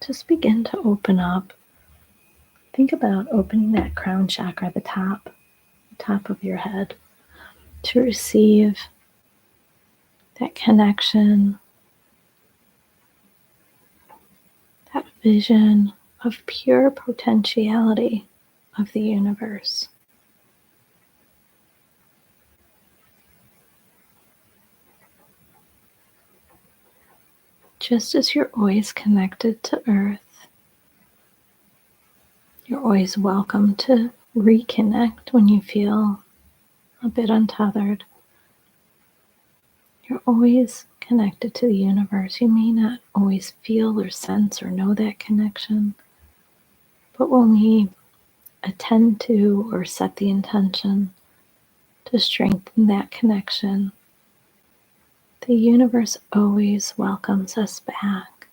Speaker 1: Just begin to open up. Think about opening that crown chakra, the top of your head, to receive that connection, that vision of pure potentiality of the universe. Just as you're always connected to Earth, you're always welcome to reconnect when you feel a bit untethered. You're always connected to the universe. You may not always feel or sense or know that connection, but when we attend to or set the intention to strengthen that connection, the universe always welcomes us back.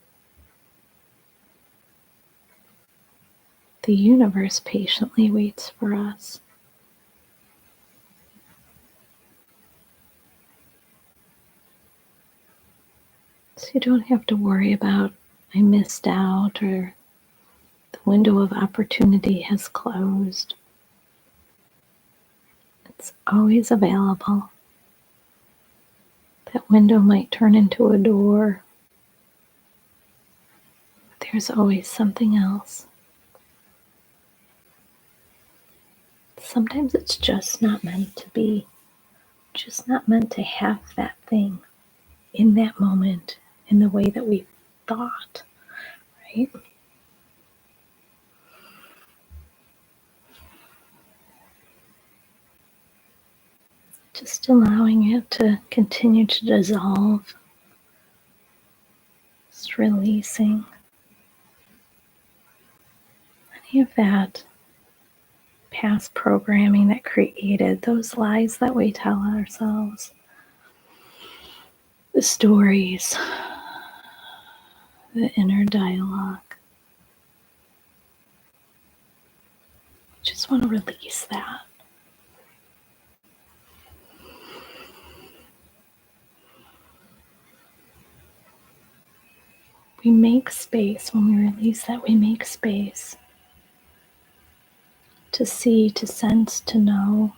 Speaker 1: The universe patiently waits for us. So you don't have to worry about, I missed out, or the window of opportunity has closed. It's always available. That window might turn into a door. There's always something else. Sometimes it's just not meant to be, just not meant to have that thing in that moment in the way that we thought, right? Just allowing it to continue to dissolve, just releasing any of that past programming that created those lies that we tell ourselves, the stories, the inner dialogue. Just want to release that. We make space. When we release that, we make space to see, to sense, to know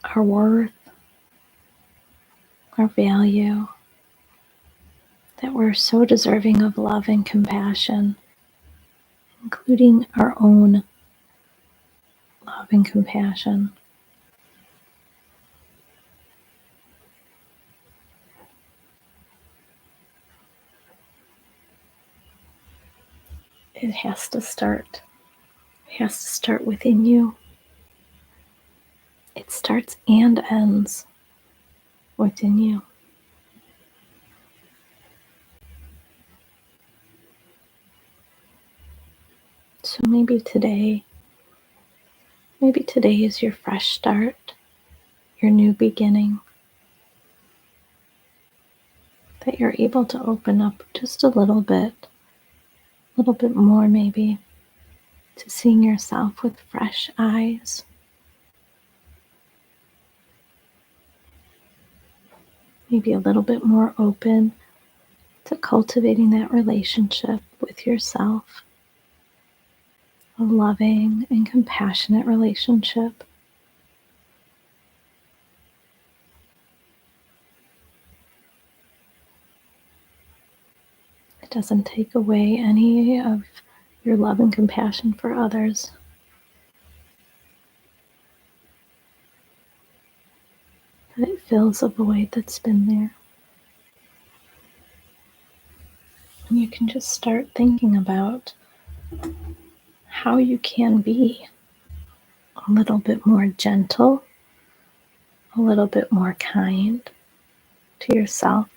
Speaker 1: our worth, our value, that we're so deserving of love and compassion, including our own love and compassion. It has to start. It has to start within you. It starts and ends within you. So maybe today is your fresh start, your new beginning, that you're able to open up just a little bit more maybe, to seeing yourself with fresh eyes. Maybe a little bit more open to cultivating that relationship with yourself, a loving and compassionate relationship. It doesn't take away any of your love and compassion for others. But it fills a void that's been there. And you can just start thinking about how you can be a little bit more gentle, a little bit more kind to yourself.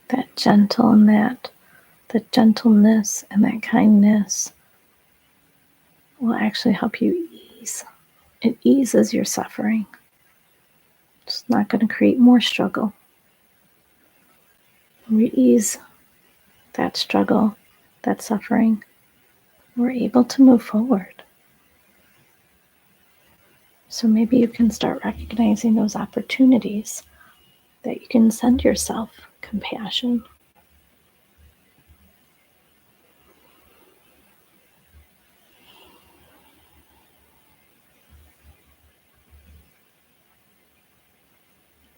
Speaker 1: That gentle and that gentleness and that kindness will actually help you ease. It eases your suffering. It's not going to create more struggle. When we ease that struggle, that suffering, we're able to move forward. So maybe you can start recognizing those opportunities that you can send yourself compassion.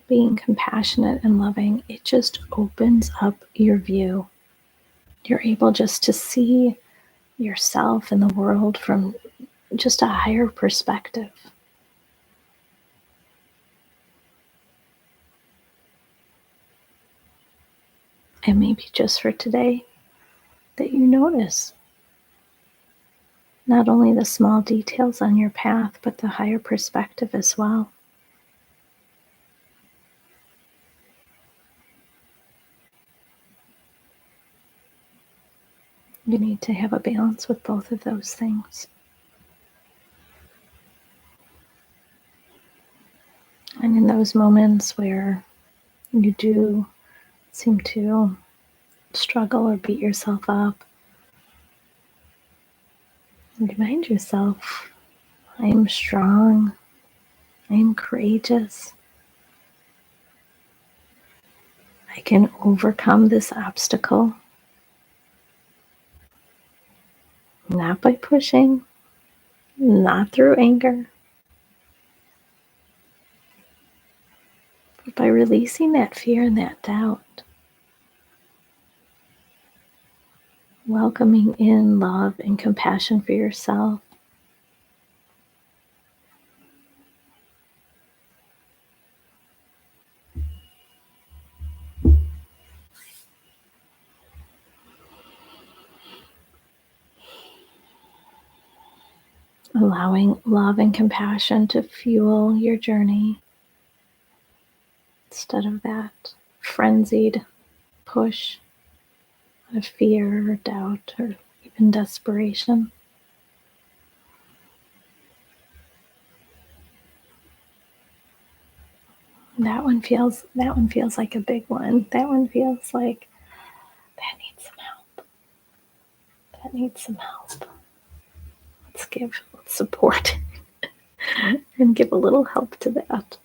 Speaker 1: Being compassionate and loving, it just opens up your view. You're able just to see yourself and the world from just a higher perspective. And maybe just for today, that you notice not only the small details on your path, but the higher perspective as well. You need to have a balance with both of those things. And in those moments where you do seem to struggle or beat yourself up, remind yourself I am strong. I am courageous. I can overcome this obstacle, not by pushing, not through anger, but by releasing that fear and that doubt, welcoming in love and compassion for yourself. Allowing love and compassion to fuel your journey instead of that frenzied push of fear or doubt or even desperation. That one feels like a big one. That one feels like that needs some help. That needs some help. Let's support and give a little help to that.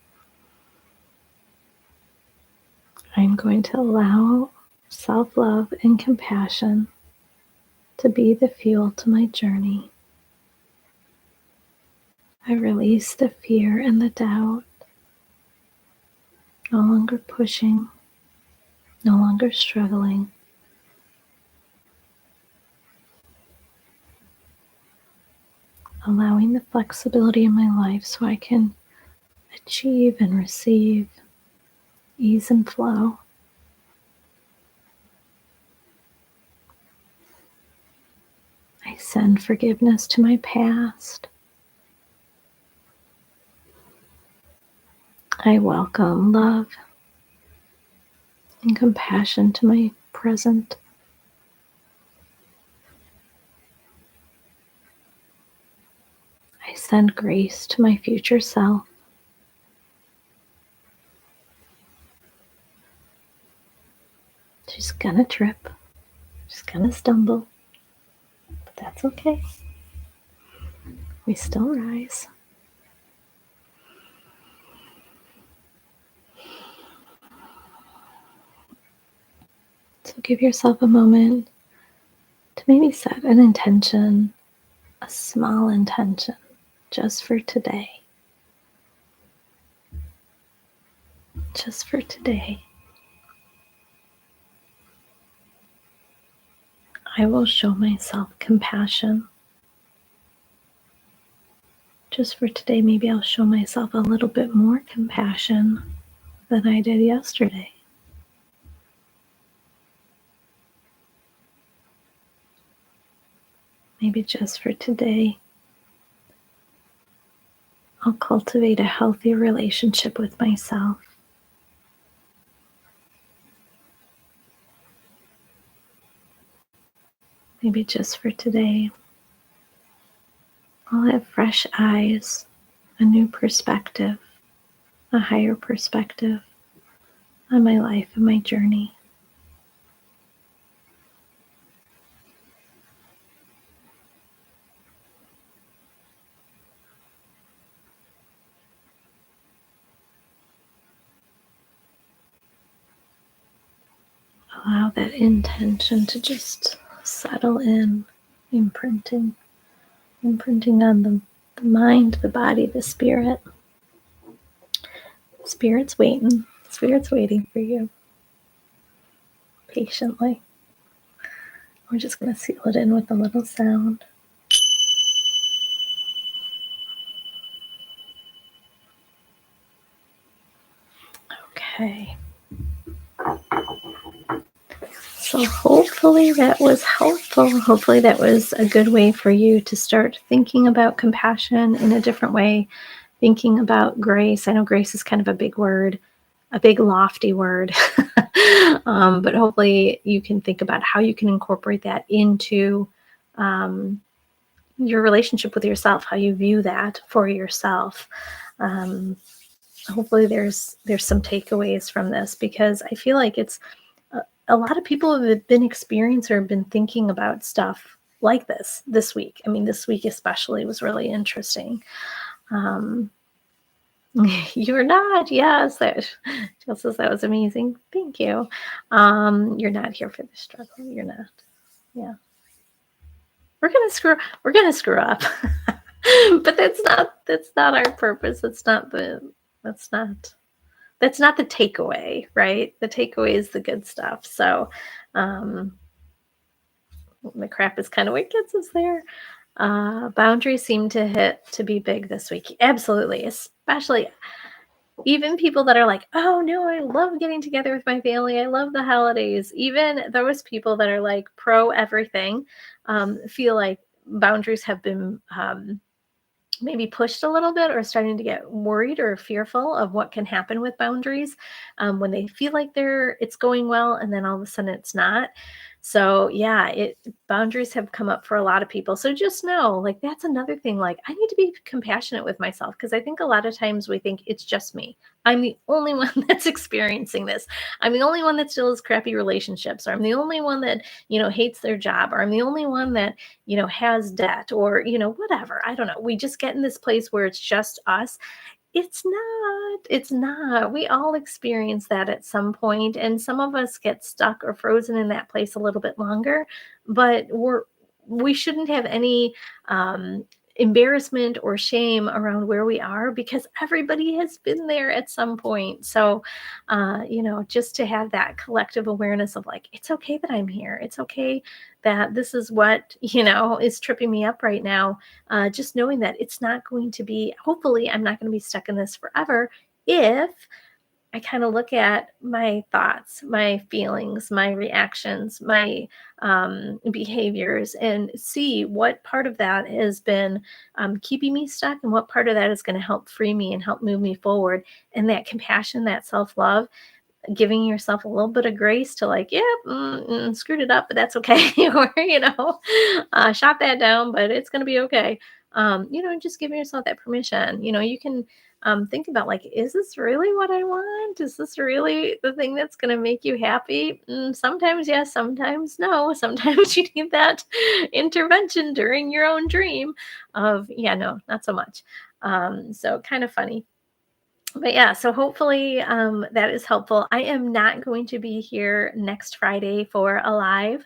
Speaker 1: I'm going to allow self-love and compassion to be the fuel to my journey. I release the fear and the doubt, no longer pushing, no longer struggling. Allowing the flexibility in my life so I can achieve and receive ease and flow. I send forgiveness to my past. I welcome love and compassion to my present. I send grace to my future self. She's gonna trip. She's gonna stumble. But that's okay. We still rise. So give yourself a moment to maybe set an intention, a small intention, just for today. Just for today. I will show myself compassion. Just for today, maybe I'll show myself a little bit more compassion than I did yesterday. Maybe just for today, I'll cultivate a healthy relationship with myself. Maybe just for today, I'll have fresh eyes, a new perspective, a higher perspective on my life and my journey. Allow that intention to just settle in, imprinting on the mind, the body, the spirit. Spirit's waiting. Spirit's waiting for you. Patiently. We're just going to seal it in with a little sound. Okay. So hopefully that was helpful. Hopefully that was a good way for you to start thinking about compassion in a different way, thinking about grace. I know grace is kind of a big word, a big lofty word, but hopefully you can think about how you can incorporate that into your relationship with yourself, how you view that for yourself. Hopefully there's some takeaways from this, because I feel like it's a lot of people have been experiencing or been thinking about stuff like this week. I mean, this week especially was really interesting. Um, you're not, yes, that Jill says that was amazing. Thank you. You're not here for the struggle. You're not. Yeah. We're gonna screw up. But that's not our purpose. That's not that's not the takeaway, right? The takeaway is the good stuff. So um the crap is kind of what gets us there. Boundaries seem to be big this week. Absolutely. Especially even people that are like, oh no, I love getting together with my family. I love the holidays. Even those people that are like pro everything, feel like boundaries have been maybe pushed a little bit or starting to get worried or fearful of what can happen with boundaries, when they feel like it's going well and then all of a sudden it's not. So yeah, it boundaries have come up for a lot of people. So just know, like, that's another thing. Like, I need to be compassionate with myself, because I think a lot of times we think it's just me. I'm the only one that's experiencing this. I'm the only one that still has crappy relationships, or I'm the only one that, hates their job, or I'm the only one that, has debt, or, whatever. I don't know. We just get in this place where it's just us. It's not. It's not. We all experience that at some point, and some of us get stuck or frozen in that place a little bit longer, but we shouldn't have any um embarrassment or shame around where we are, because everybody has been there at some point. So just to have that collective awareness of, like, it's okay that I'm here. It's okay that this is what, is tripping me up right now. Just knowing that it's not going to be, hopefully I'm not going to be stuck in this forever, if I kind of look at my thoughts, my feelings, my reactions, my behaviors, and see what part of that has been keeping me stuck, and what part of that is going to help free me and help move me forward. And that compassion, that self love, giving yourself a little bit of grace to, like, yeah, screwed it up, but that's okay. Or, shot that down, but it's going to be okay. Just giving yourself that permission. You can think about, like, is this really what I want? Is this really the thing that's going to make you happy? Sometimes yes, sometimes no. Sometimes you need that intervention during your own dream of, yeah, no, not so much. So kind of funny. But yeah, so hopefully that is helpful. I am not going to be here next Friday for a live,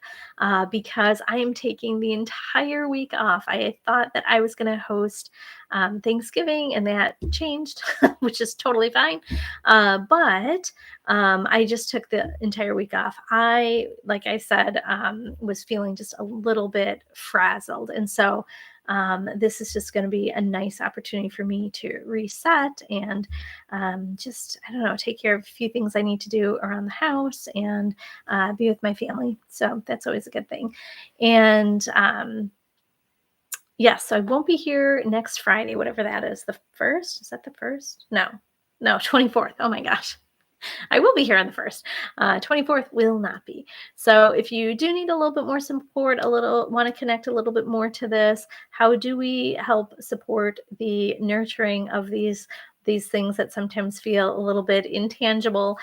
Speaker 1: because I am taking the entire week off. I thought that I was going to host Thanksgiving, and that changed, which is totally fine. But I just took the entire week off. Like I said, was feeling just a little bit frazzled. And so this is just going to be a nice opportunity for me to reset and just, I don't know, take care of a few things I need to do around the house, and be with my family. So that's always a good thing. And yes, so I won't be here next Friday, whatever that is. The first? Is that the first? No, 24th. Oh my gosh. I will be here on the 1st. 24th will not be. So if you do need a little bit more support, want to connect a little bit more to this, how do we help support the nurturing of these things that sometimes feel a little bit intangible?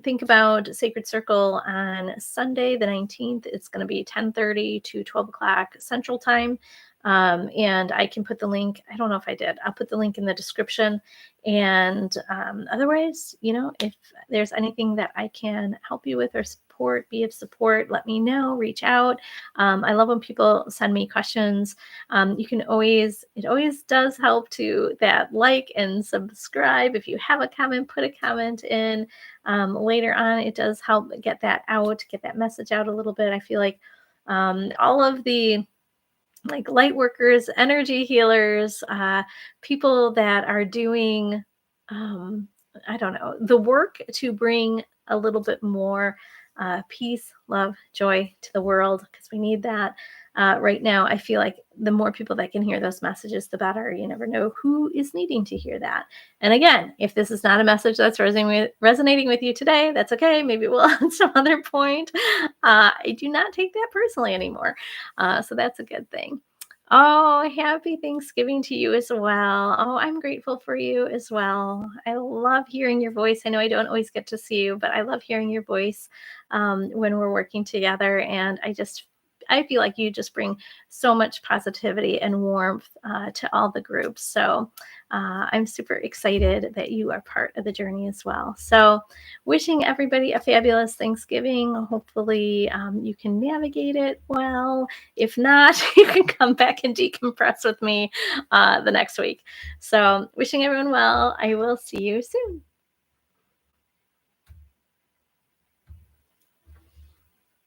Speaker 1: Think about Sacred Circle on Sunday, the 19th. It's going to be 10:30 to 12 o'clock Central Time. And I can put the link. I don't know if I did. I'll put the link in the description. And otherwise, if there's anything that I can help you with or support, be of support, let me know, reach out. I love when people send me questions. It always does help to that like and subscribe. If you have a comment, put a comment in. Later on, it does help get that message out a little bit. I feel like all of the, like, light workers, energy healers, people that are doing, um, I don't know, the work to bring a little bit more peace, love, joy to the world, because we need that. Right now, I feel like the more people that can hear those messages, the better. You never know who is needing to hear that. And again, if this is not a message that's resonating with you today, that's okay. Maybe we'll at some other point. I do not take that personally anymore. So that's a good thing. Oh, happy Thanksgiving to you as well. Oh, I'm grateful for you as well. I love hearing your voice. I know I don't always get to see you, but I love hearing your voice when we're working together. And I feel like you just bring so much positivity and warmth to all the groups. So I'm super excited that you are part of the journey as well. So wishing everybody a fabulous Thanksgiving. Hopefully you can navigate it well. If not, you can come back and decompress with me the next week. So wishing everyone well. I will see you soon.